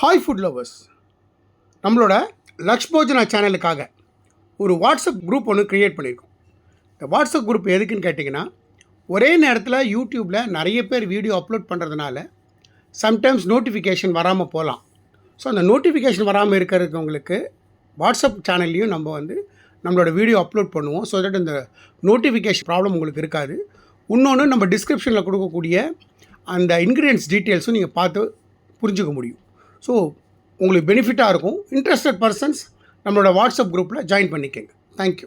Hi food lovers, நம்மளோட லக்ஷ் போஜனா சேனலுக்காக ஒரு WhatsApp group ஒன்று க்ரியேட் பண்ணியிருக்கோம். இந்த வாட்ஸ்அப் குரூப் எதுக்குன்னு கேட்டிங்கன்னா, ஒரே நேரத்தில் யூடியூப்பில் நிறைய பேர் வீடியோ அப்லோட் பண்ணுறதுனால சம்டைம்ஸ் நோட்டிஃபிகேஷன் வராமல் போகலாம். ஸோ அந்த நோட்டிஃபிகேஷன் வராமல் இருக்கிறவங்களுக்கு வாட்ஸ்அப் சேனல்லையும் நம்மளோட வீடியோ அப்லோட் பண்ணுவோம். ஸோ தட் இந்த நோட்டிஃபிகேஷன் ப்ராப்ளம் உங்களுக்கு இருக்காது. இன்னொன்று, நம்ம டிஸ்கிரிப்ஷனில் கொடுக்கக்கூடிய அந்த இன்க்ரீடியன்ஸ் டீட்டெயில்ஸும் நீங்கள் பார்த்து புரிஞ்சுக்க முடியும். ஸோ உங்களுக்கு பெனிஃபிட்டாக இருக்கும். இன்ட்ரெஸ்டட் பர்சன்ஸ் நம்மளோட வாட்ஸ்அப் குரூப்பில் ஜாயின் பண்ணிக்கங்க. தேங்க்யூ.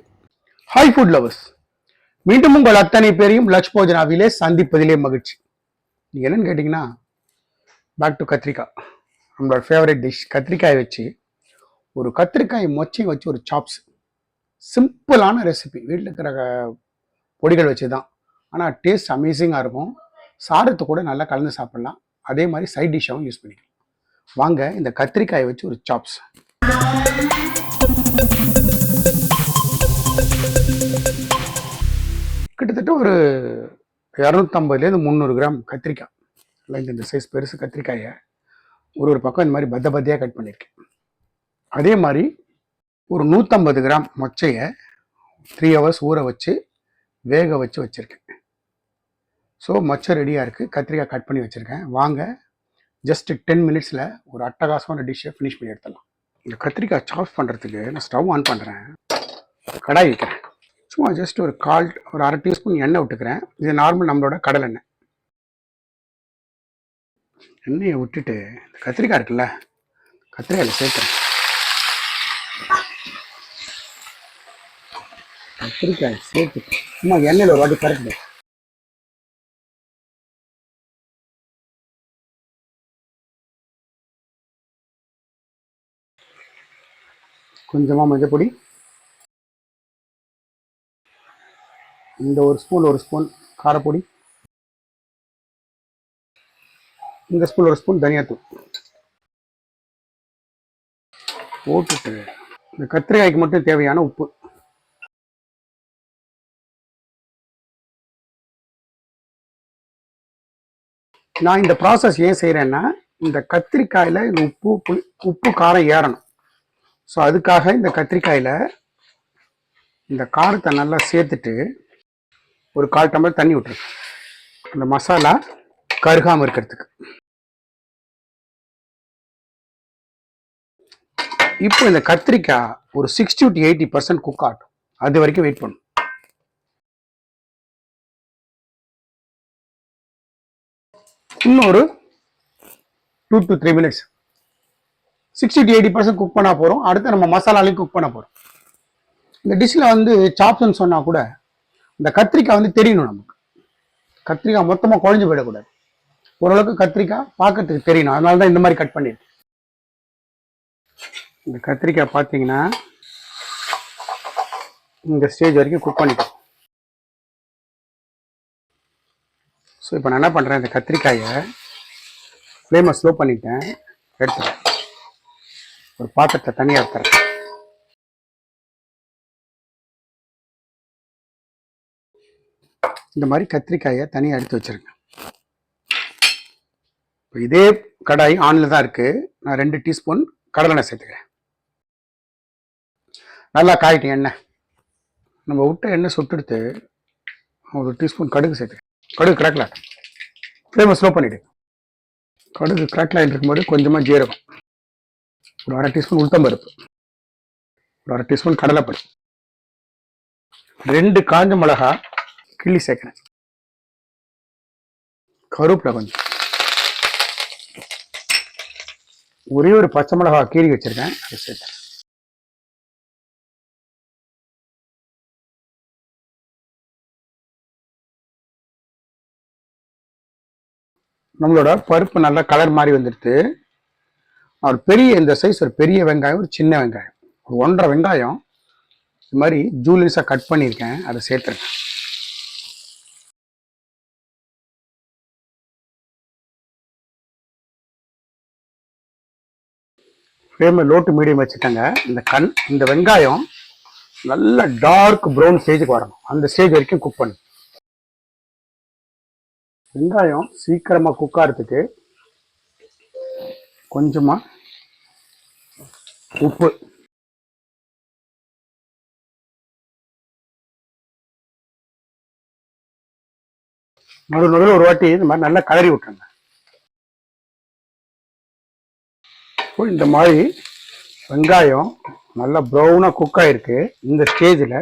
ஹாய் ஃபுட் லவர்ஸ், மீண்டும் உங்கள் அத்தனை பேரையும் லக்ஷ் போஜனாவிலே சந்திப்பதிலே மகிழ்ச்சி. நீங்கள் என்னென்னு கேட்டிங்கன்னா, பேக் டு கத்திரிக்காய். நம்மளோட ஃபேவரட் டிஷ் கத்திரிக்காய் வச்சு ஒரு கத்திரிக்காய் மொச்சையும் வச்சு ஒரு சாப்ஸ். சிம்பிளான ரெசிபி, வீட்டில் இருக்கிற பொடிகள் வச்சு தான். ஆனால் டேஸ்ட் அமேசிங்காக இருக்கும். சாதத்தை கூட நல்லா கலந்து சாப்பிட்லாம். அதே மாதிரி சைட் டிஷ்ஷாகவும் யூஸ் பண்ணிக்கலாம். வாங்க இந்த கத்திரிக்காயை வச்சு ஒரு சாப்ஸ். கிட்டத்தட்ட ஒரு 250 300 கிராம் கத்திரிக்காய். இல்லை இந்த சைஸ் பெருசு கத்திரிக்காயை ஒரு பக்கம் இந்த மாதிரி பத்தியாக கட் பண்ணியிருக்கேன். அதே மாதிரி ஒரு 150 கிராம் மொச்சையை 3 hours ஊற வச்சு வேக வச்சு வச்சுருக்கேன். ஸோ மொச்சை ரெடியாக இருக்குது. கத்திரிக்காய் கட் பண்ணி வச்சுருக்கேன். வாங்க ஜஸ்ட் 10 minutesல ஒரு அட்டகாசமான டிஷ்ஷை ஃபினிஷ் பண்ணி எடுத்துடலாம். இந்த கத்திரிக்காய் சாப் பண்ணுறதுக்கு நான் ஸ்டவ் ஆன் பண்ணுறேன். கடாய் வைக்கிறேன். சும்மா ஜஸ்ட் ஒரு அரை டீஸ்பூன் எண்ணெய் விட்டுக்கிறேன். இது நார்மல் நம்மளோட கடலை எண்ணெய். எண்ணெயை விட்டுட்டு இந்த கத்திரிக்காய் இருக்குல்ல, கத்திரிக்காயில் சேர்க்குறேன். கத்திரிக்காய் சேர்த்து சும்மா எண்ணெயில் ஒரு வாட்டி கரெக்டு. கொஞ்சமாக மஞ்சள் பொடி, இந்த ஒரு ஸ்பூன் காரப்பொடி, இந்த ஸ்பூன் ஒரு ஸ்பூன் தனியாத்தூள் போட்டுட்டு இந்த கத்திரிக்காய்க்கு மட்டும் தேவையான உப்பு. நான் இந்த ப்ராசஸ் ஏன் செய்கிறேன்னா, இந்த கத்திரிக்காயில் இந்த உப்பு காரம் ஏறணும். ஸோ அதுக்காக இந்த கத்திரிக்காயில் இந்த காரத்தை நல்லா சேர்த்துட்டு ஒரு 1/4 டம்ளர் தண்ணி விட்டுருக்கேன். அந்த மசாலா கருகாமல் இருக்கிறதுக்கு. இப்போ இந்த கத்திரிக்காய் ஒரு 60 to 80% குக் ஆகட்டும். அது வரைக்கும் வெயிட் பண்ணும். இன்னொரு 2 to 3 minutes 60 to 80% குக் பண்ணா போகிறோம். அடுத்து நம்ம மசாலாலையும் குக் பண்ண போகிறோம். இந்த டிஷ்ஷில் சாப்ஸ்ன்னு சொன்னால் கூட இந்த கத்திரிக்காய் தெரியணும் நமக்கு. கத்திரிக்காய் மொத்தமாக குழஞ்சு போயிடக்கூடாது. ஓரளவுக்கு கத்திரிக்காய் பார்க்கறதுக்கு தெரியணும். அதனால தான் இந்த மாதிரி கட் பண்ணிடுறேன். இந்த கத்திரிக்காய் பார்த்தீங்கன்னா இந்த ஸ்டேஜ் வரைக்கும் குக் பண்ணிட்டோம். ஸோ இப்போ நான் என்ன பண்ணுறேன், இந்த கத்திரிக்காயை ஃப்ளேமை ஸ்லோ பண்ணிட்டேன். எடுத்துறேன். ஒரு பாத்திரத்தை தனியாக எடுத்துறேன். இந்த மாதிரி கத்திரிக்காயை தனியாக எடுத்து வச்சிருங்க. இப்போ இதே கடாய் ஆனில் தான் இருக்குது. நான் 2 டீஸ்பூன் கடலெண்ணெய் சேர்த்துக்கிறேன். நல்லா காயிட்டு எண்ணெய். நம்ம விட்ட எண்ணெய் சுட்டுடுத்து 1 டீஸ்பூன் கடுகு சேர்த்துக்கிறேன். கடுகு கிராக்கில் ஃப்ளேமை ஸ்லோ பண்ணிவிடு. கடுகு கிராக்கில் இருக்கும்போது கொஞ்சமாக ஜீரகம், ஒரு 1/2 டீஸ்பூன் உளுத்தம்பருப்பு, ஒரு 1/2 டீஸ்பூன் கடலைப்பருப்பு, 2 காஞ்ச மிளகா கிள்ளி சேர்க்கிறேன். கருவேப்பிலை கொஞ்சம், ஒரே ஒரு பச்சை மிளகா கீறி வச்சிருக்கேன், அதை சேர்த்தேன். நம்மளோட பருப்பு நல்லா கலர் மாதிரி வந்துடுது. ஒரு பெரிய இந்த சைஸ் ஒரு பெரிய வெங்காயம், ஒரு சின்ன வெங்காயம், ஒரு 1.5 வெங்காயம் இது மாதிரி ஜூலிஸாக கட் பண்ணியிருக்கேன், அதை சேர்த்துருக்கேன். ஃப்ளேமை லோ டு மீடியம் வச்சுட்டாங்க. இந்த வெங்காயம் நல்ல டார்க் ப்ரௌன் ஸ்டேஜுக்கு வரணும். அந்த ஸ்டேஜ் வரைக்கும் குக் பண்ணு. வெங்காயம் சீக்கிரமாக குக் ஆகிறதுக்கு கொஞ்சமாக உப்பு, நடுவில் ஒரு வாட்டி இந்த மாதிரி நல்லா கலரி விட்டுருங்க. இந்த மாதிரி வெங்காயம் நல்லா ப்ரௌனாக குக் ஆகிருக்கு. இந்த ஸ்டேஜில்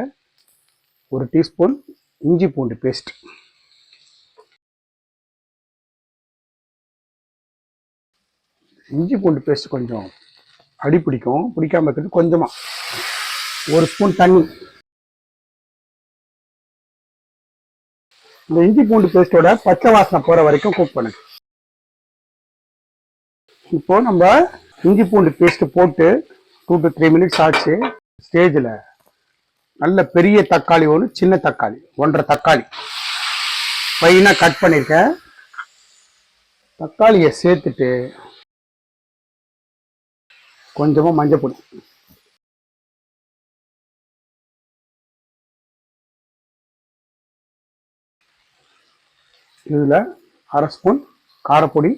ஒரு டீஸ்பூன் இஞ்சி பூண்டு பேஸ்ட், இஞ்சி பூண்டு பேஸ்ட் கொஞ்சம் அடி பிடிக்கும், பிடிக்காம இருக்கிறது கொஞ்சமாக ஒரு ஸ்பூன் தண்ணி. இந்த இஞ்சி பூண்டு பேஸ்டோட பச்சை வாசனை போகிற வரைக்கும் குக் பண்ணுங்க. இப்போ நம்ம இஞ்சி பூண்டு பேஸ்ட் போட்டு 2 to 3 minutes ஆச்சு. ஸ்டேஜில் நல்ல பெரிய தக்காளி ஒன்று, சின்ன தக்காளி 1.5 தக்காளி ஃபைனாக கட் பண்ணியிருக்கேன். தக்காளியை சேர்த்துட்டு கொஞ்சமாக மஞ்சள் பொடி, இதில் 1/2 ஸ்பூன் காரப்பொடி,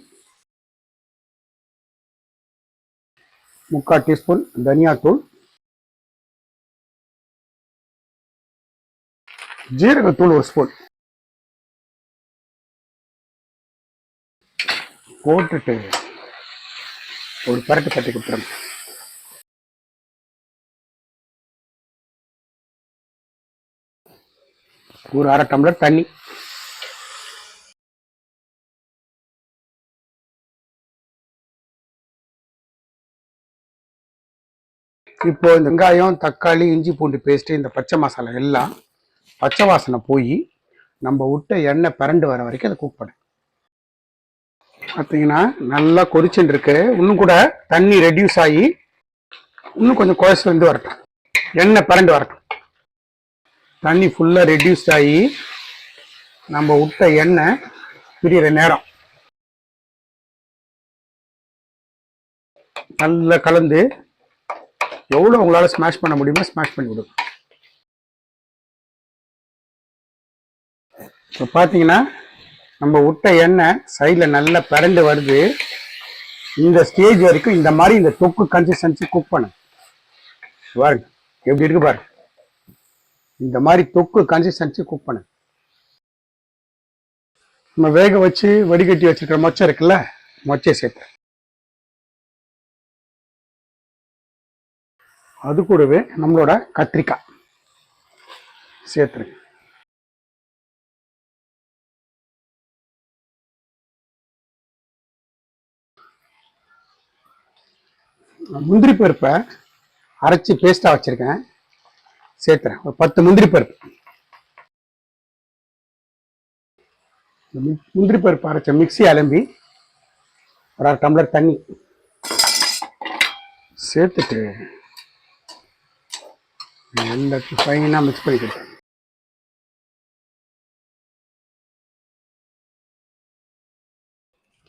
3/4 டீஸ்பூன் தனியாத்தூள், ஜீரகத்தூள் 1 ஸ்பூன் போட்டுட்டு ஒரு பரட்டு தட்டி கொடுத்துருங்க. ஒரு 1/2 டம்ளர் தண்ணி. இப்போ இந்த வெங்காயம், தக்காளி, இஞ்சி பூண்டு பேஸ்ட், இந்த பச்சை மசாலா எல்லாம் பச்சை வாசனை போய் நம்ம விட்ட எண்ணெய் பரண்டு வர வரைக்கும் அதை குக் பண்ணு. பார்த்தீங்கன்னா நல்லா கொதிச்சுட்டு இருக்கு. இன்னும் கூட தண்ணி ரெடியூஸ் ஆகி இன்னும் கொஞ்சம் குழச்சு வந்து வரட்டும், எண்ணெய் பரண்டு வரட்டும். தண்ணி ஃபுல்லாக ரெடியூஸ் ஆகி நம்ம விட்ட எண்ணெய் பிரிகிற நேரம் நல்லா கலந்து எவ்வளோ உங்களால் ஸ்மாஷ் பண்ண முடியுமோ ஸ்மாஷ் பண்ணி விடுங்க. இப்போ பார்த்தீங்கன்னா நம்ம விட்ட எண்ணெய் சைடில் நல்லா பரண்டு வருது. இந்த ஸ்டேஜ் வரைக்கும் இந்த மாதிரி இந்த தொக்கு கன்சிஸ்டன்சி குக் பண்ணு. பாருங்க எப்படி இருக்கு பாருங்க. இந்த மாதிரி தொக்கு கன்சிஸ்டன்சி குக் பண்ணு. நம்ம வேக வச்சு வடிகட்டி வச்சிருக்கிற மொச்சை இருக்குல்ல, மொச்சை சேர்த்து அது கூடவே நம்மளோட கத்திரிக்காய் சேர்த்துருங்க. முந்திரி பருப்பை அரைச்சி பேஸ்டா வச்சிருக்கேன், சேர்த்துறேன். ஒரு 10 முந்திரி பருப்பு. முந்திரி பருப்பு அரைச்ச மிக்ஸி அலம்பி ஒரு 1/2 டம்ளர் தண்ணி சேர்த்துட்டு எல்லாத்தையும் ஃபைனாக மிக்ஸ் பண்ணிக்கிட்டேன்.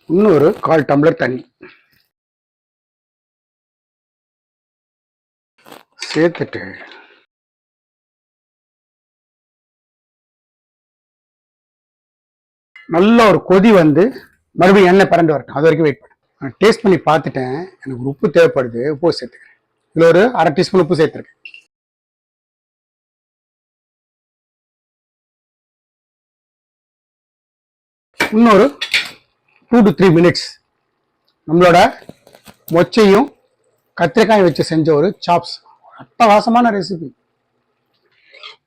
இன்னொரு 1/4 டம்ளர் தண்ணி சேர்த்துட்டு நல்ல ஒரு கொதி வந்து மறுபடியும் எண்ணெய் பரண்டு வரட்டும், அது வரைக்கும் வெயிட் பண்ணேன். நான் டேஸ்ட் பண்ணி பார்த்துட்டேன், எனக்கு உப்பு தேவைப்படுது, உப்பு சேர்த்துக்கிறேன். இதில் ஒரு 1/2 டீஸ்பூன் உப்பு சேர்த்துருக்கேன். இன்னொரு 2 to 3 minutes நம்மளோட மொச்சையும் கத்திரிக்காயும் வச்சு செஞ்ச ஒரு சாப்ஸ், அட்டகாசமான ரெசிபி.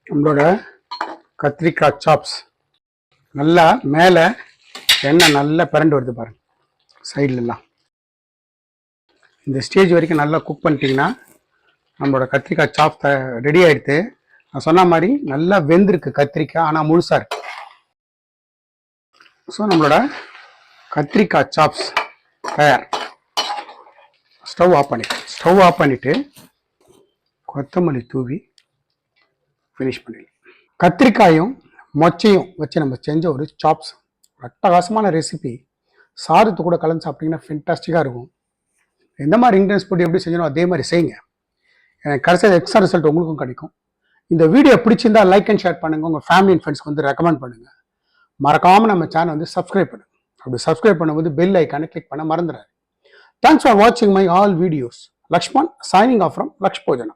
நம்மளோட கத்திரிக்காய் சாப்ஸ் நல்லா மேலே எண்ணெய் நல்லா பிறண்டு வருது பாருங்க சைட்லலாம். இந்த ஸ்டேஜ் வரைக்கும் நல்லா குக் பண்ணிட்டீங்கன்னா நம்மளோட கத்திரிக்காய் சாப்ஸ் ரெடி ஆகிடுது. நான் சொன்ன மாதிரி நல்லா வெந்திருக்கு கத்திரிக்காய், ஆனால் முழுசாக இருக்கு. ஸோ நம்மளோட கத்திரிக்காய் சாப்ஸ் தயார். ஸ்டவ் ஆஃப் பண்ணிவிட்டு கொத்தமல்லி தூவி ஃபினிஷ் பண்ணிடலாம். கத்திரிக்காயும் மொச்சையும் வச்சு நம்ம செஞ்ச ஒரு சாப்ஸ், அட்டகாசமான ரெசிபி. சாதத்து கூட கலந்து சாப்பிட்டீங்கன்னா ஃபென்டாஸ்டிக்காக இருக்கும். எந்த மாதிரி இன்க்ரீடியன்ஸ் போட்டு எப்படி செஞ்சணும் அதே மாதிரி செய்யுங்க. எனக்கு கடைசியாக எக்ஸ்ட்ரா ரிசல்ட் உங்களுக்கும் கிடைக்கும். இந்த வீடியோ பிடிச்சிருந்தா லைக் அண்ட் ஷேர் பண்ணுங்கள், உங்கள் ஃபேமிலி அண்ட் ஃப்ரெண்ட்ஸ்க்கு வந்து ரெக்கமெண்ட் பண்ணுங்கள். மறக்காமல் நம்ம சேனல் வந்து சப்ஸ்கிரைப் பண்ணுங்கள். அப்படி சப்ஸ்கிரைப் பண்ணும்போது பெல் ஐக்கானை கிளிக் பண்ண மறந்துடாது. தேங்க்ஸ் ஃபார் வாட்சிங் my all videos. Lakshman signing off from Laksh Bhojana.